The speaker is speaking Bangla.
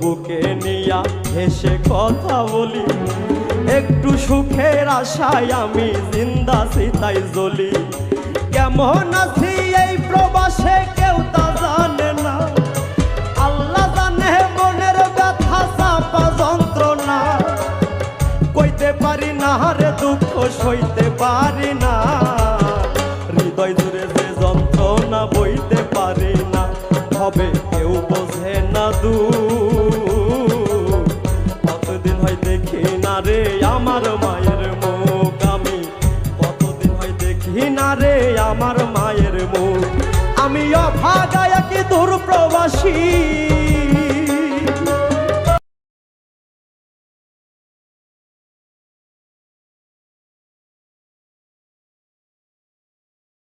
বুকে নিয়া হেসে কথা বলি, একটু সুখের আশায় আমি জিন্দা সিতাই জ্বলি। কেমন আছি এই প্রবাসে কেউ তা জানে না, আল্লাহ জানে মনের ব্যথা চাপা যন্ত্রণা। কইতে পারি না রে দুঃখ সইতে পারি না, হৃদয় জুড়ে যে যন্ত্রণা বইতে পারি না। হবে কেউ বোঝে না কতদিন হয় দেখি না রে আমার মায়ের মুখ, আমি কতদিন হয় দেখি না রে আমার মায়ের মুখ। আমি অভাগা কি দূর প্রবাসী,